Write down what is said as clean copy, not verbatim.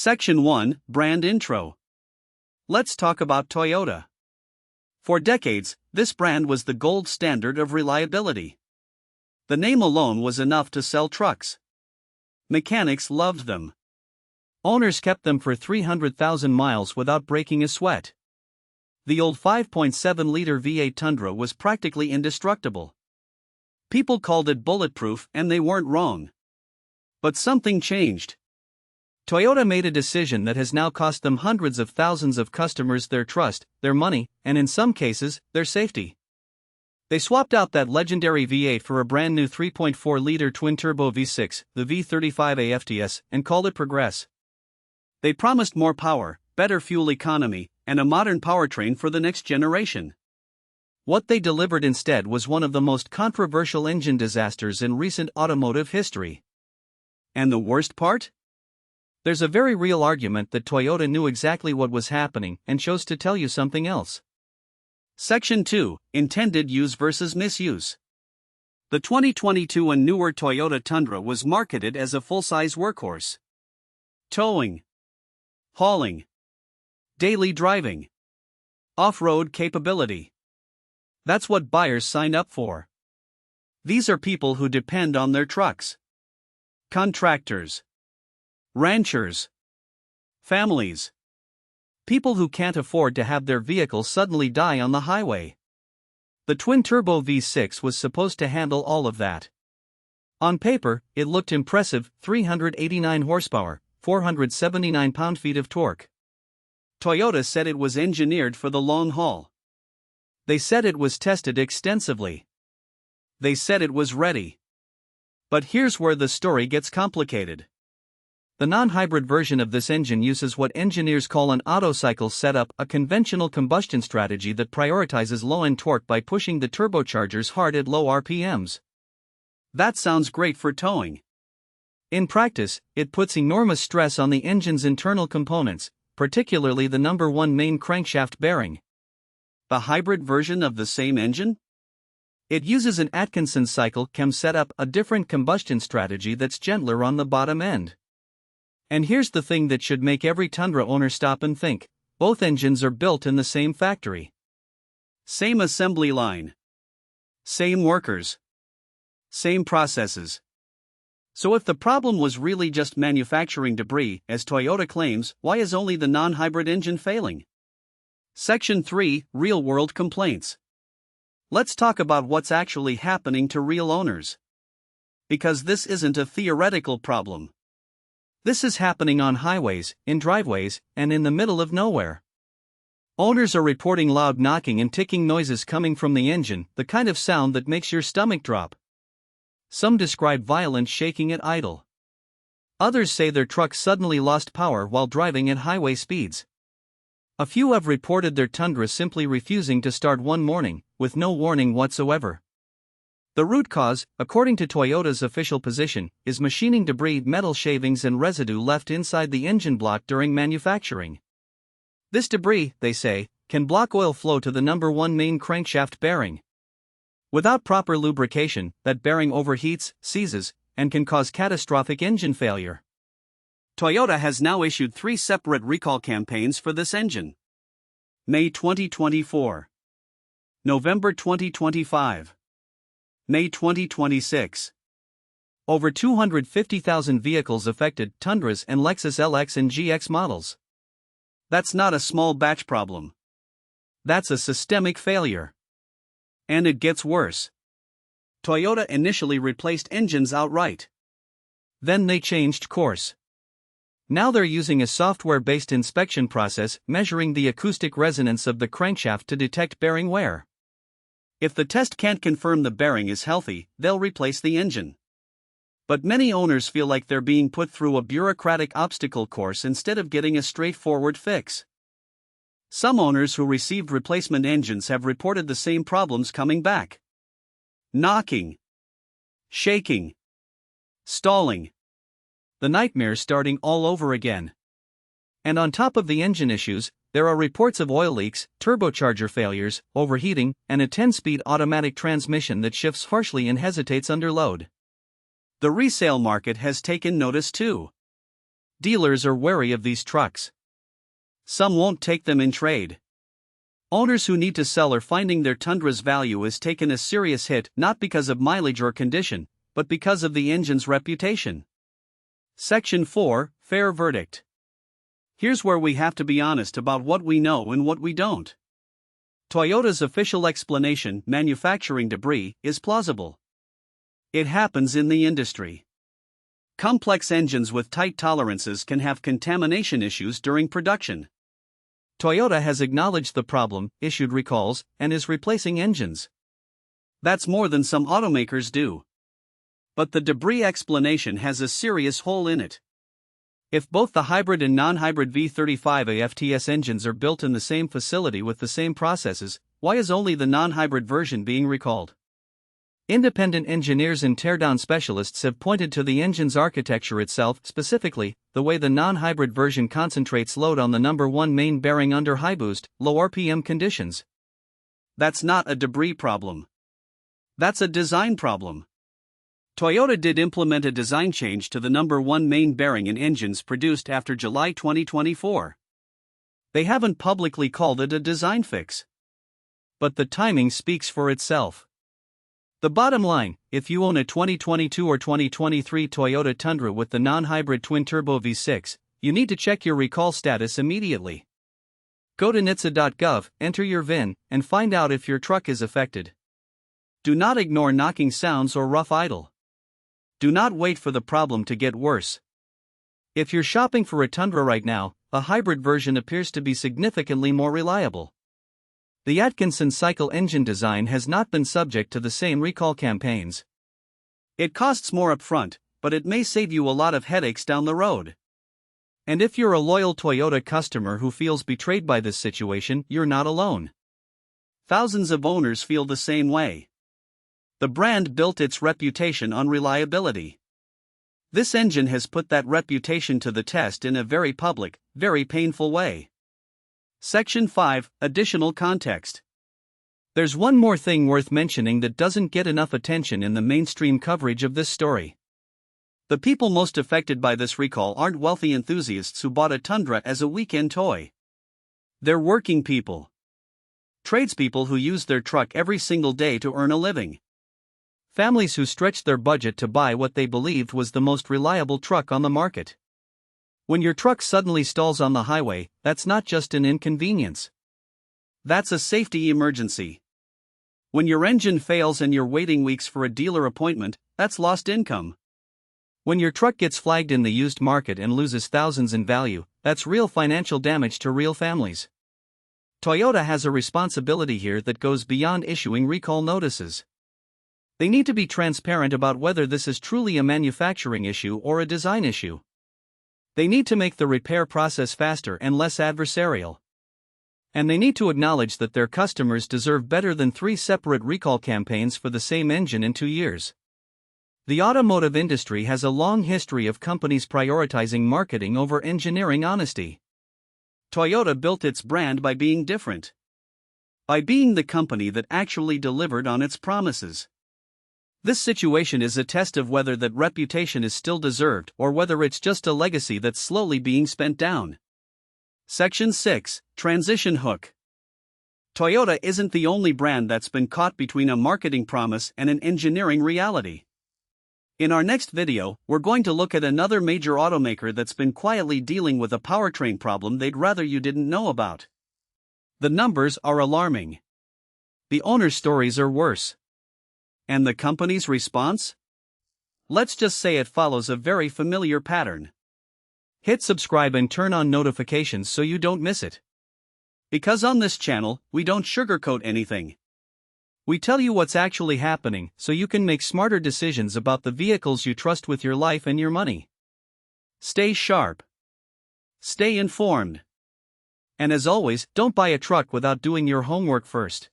Section 1, Brand Intro. Let's talk about Toyota. For decades, this brand was the gold standard of reliability. The name alone was enough to sell trucks. Mechanics loved them. Owners kept them for 300,000 miles without breaking a sweat. The old 5.7-liter V8 Tundra was practically indestructible. People called it bulletproof, and they weren't wrong. But something changed. Toyota made a decision that has now cost them hundreds of thousands of customers their trust, their money, and in some cases, their safety. They swapped out that legendary V8 for a brand new 3.4-liter twin-turbo V6, the V35 AFTS, and called it Progress. They promised more power, better fuel economy, and a modern powertrain for the next generation. What they delivered instead was one of the most controversial engine disasters in recent automotive history. And the worst part? There's a very real argument that Toyota knew exactly what was happening and chose to tell you something else. Section 2, Intended Use versus Misuse. The 2022 and newer Toyota Tundra was marketed as a full-size workhorse. Towing, hauling, daily driving, off-road capability. That's what buyers sign up for. These are people who depend on their trucks. Contractors, ranchers, families, people who can't afford to have their vehicles suddenly die on the highway. The twin-turbo V6 was supposed to handle all of that. On paper, it looked impressive: 389 horsepower, 479 pound-feet of torque. Toyota said it was engineered for the long haul. They said it was tested extensively. They said it was ready. But here's where the story gets complicated. The non-hybrid version of this engine uses what engineers call an auto-cycle setup, a conventional combustion strategy that prioritizes low-end torque by pushing the turbochargers hard at low RPMs. That sounds great for towing. In practice, it puts enormous stress on the engine's internal components, particularly the number 1 main crankshaft bearing. The hybrid version of the same engine? It uses an Atkinson cycle cam setup, a different combustion strategy that's gentler on the bottom end. And here's the thing that should make every Tundra owner stop and think: both engines are built in the same factory. Same assembly line. Same workers. Same processes. So if the problem was really just manufacturing debris, as Toyota claims, why is only the non-hybrid engine failing? Section 3, Real-World Complaints. Let's talk about what's actually happening to real owners. Because this isn't a theoretical problem. This is happening on highways, in driveways, and in the middle of nowhere. Owners are reporting loud knocking and ticking noises coming from the engine, the kind of sound that makes your stomach drop. Some describe violent shaking at idle. Others say their truck suddenly lost power while driving at highway speeds. A few have reported their Tundra simply refusing to start one morning, with no warning whatsoever. The root cause, according to Toyota's official position, is machining debris, metal shavings, and residue left inside the engine block during manufacturing. This debris, they say, can block oil flow to the number 1 main crankshaft bearing. Without proper lubrication, that bearing overheats, seizes, and can cause catastrophic engine failure. Toyota has now issued 3 separate recall campaigns for this engine. May 2024. November 2025. May 2026. Over 250,000 vehicles affected: Tundras and Lexus LX and GX models. That's not a small batch problem. That's a systemic failure. And it gets worse. Toyota initially replaced engines outright. Then they changed course. Now they're using a software-based inspection process measuring the acoustic resonance of the crankshaft to detect bearing wear. If the test can't confirm the bearing is healthy, they'll replace the engine. But many owners feel like they're being put through a bureaucratic obstacle course instead of getting a straightforward fix. Some owners who received replacement engines have reported the same problems coming back. Knocking, shaking, stalling. The nightmare starting all over again. And on top of the engine issues, there are reports of oil leaks, turbocharger failures, overheating, and a 10-speed automatic transmission that shifts harshly and hesitates under load. The resale market has taken notice too. Dealers are wary of these trucks. Some won't take them in trade. Owners who need to sell are finding their Tundra's value is taken a serious hit not because of mileage or condition, but because of the engine's reputation. Section 4, Fair Verdict. Here's where we have to be honest about what we know and what we don't. Toyota's official explanation, manufacturing debris, is plausible. It happens in the industry. Complex engines with tight tolerances can have contamination issues during production. Toyota has acknowledged the problem, issued recalls, and is replacing engines. That's more than some automakers do. But the debris explanation has a serious hole in it. If both the hybrid and non-hybrid V35 AFTS engines are built in the same facility with the same processes, why is only the non-hybrid version being recalled? Independent engineers and teardown specialists have pointed to the engine's architecture itself, specifically, the way the non-hybrid version concentrates load on the number 1 main bearing under high boost, low RPM conditions. That's not a debris problem. That's a design problem. Toyota did implement a design change to the number 1 main bearing in engines produced after July 2024. They haven't publicly called it a design fix. But the timing speaks for itself. The bottom line, if you own a 2022 or 2023 Toyota Tundra with the non-hybrid twin-turbo V6, you need to check your recall status immediately. Go to NHTSA.gov, enter your VIN, and find out if your truck is affected. Do not ignore knocking sounds or rough idle. Do not wait for the problem to get worse. If you're shopping for a Tundra right now, a hybrid version appears to be significantly more reliable. The Atkinson cycle engine design has not been subject to the same recall campaigns. It costs more upfront, but it may save you a lot of headaches down the road. And if you're a loyal Toyota customer who feels betrayed by this situation, you're not alone. Thousands of owners feel the same way. The brand built its reputation on reliability. This engine has put that reputation to the test in a very public, very painful way. Section 5, Additional Context. There's one more thing worth mentioning that doesn't get enough attention in the mainstream coverage of this story. The people most affected by this recall aren't wealthy enthusiasts who bought a Tundra as a weekend toy. They're working people. Tradespeople who use their truck every single day to earn a living. Families who stretched their budget to buy what they believed was the most reliable truck on the market. When your truck suddenly stalls on the highway, that's not just an inconvenience. That's a safety emergency. When your engine fails and you're waiting weeks for a dealer appointment, that's lost income. When your truck gets flagged in the used market and loses thousands in value, that's real financial damage to real families. Toyota has a responsibility here that goes beyond issuing recall notices. They need to be transparent about whether this is truly a manufacturing issue or a design issue. They need to make the repair process faster and less adversarial. And they need to acknowledge that their customers deserve better than 3 separate recall campaigns for the same engine in 2 years. The automotive industry has a long history of companies prioritizing marketing over engineering honesty. Toyota built its brand by being different. By being the company that actually delivered on its promises. This situation is a test of whether that reputation is still deserved or whether it's just a legacy that's slowly being spent down. Section 6, Transition Hook. Toyota isn't the only brand that's been caught between a marketing promise and an engineering reality. In our next video, we're going to look at another major automaker that's been quietly dealing with a powertrain problem they'd rather you didn't know about. The numbers are alarming. The owner's stories are worse. And the company's response? Let's just say it follows a very familiar pattern. Hit subscribe and turn on notifications so you don't miss it. Because on this channel, we don't sugarcoat anything. We tell you what's actually happening so you can make smarter decisions about the vehicles you trust with your life and your money. Stay sharp. Stay informed. And as always, don't buy a truck without doing your homework first.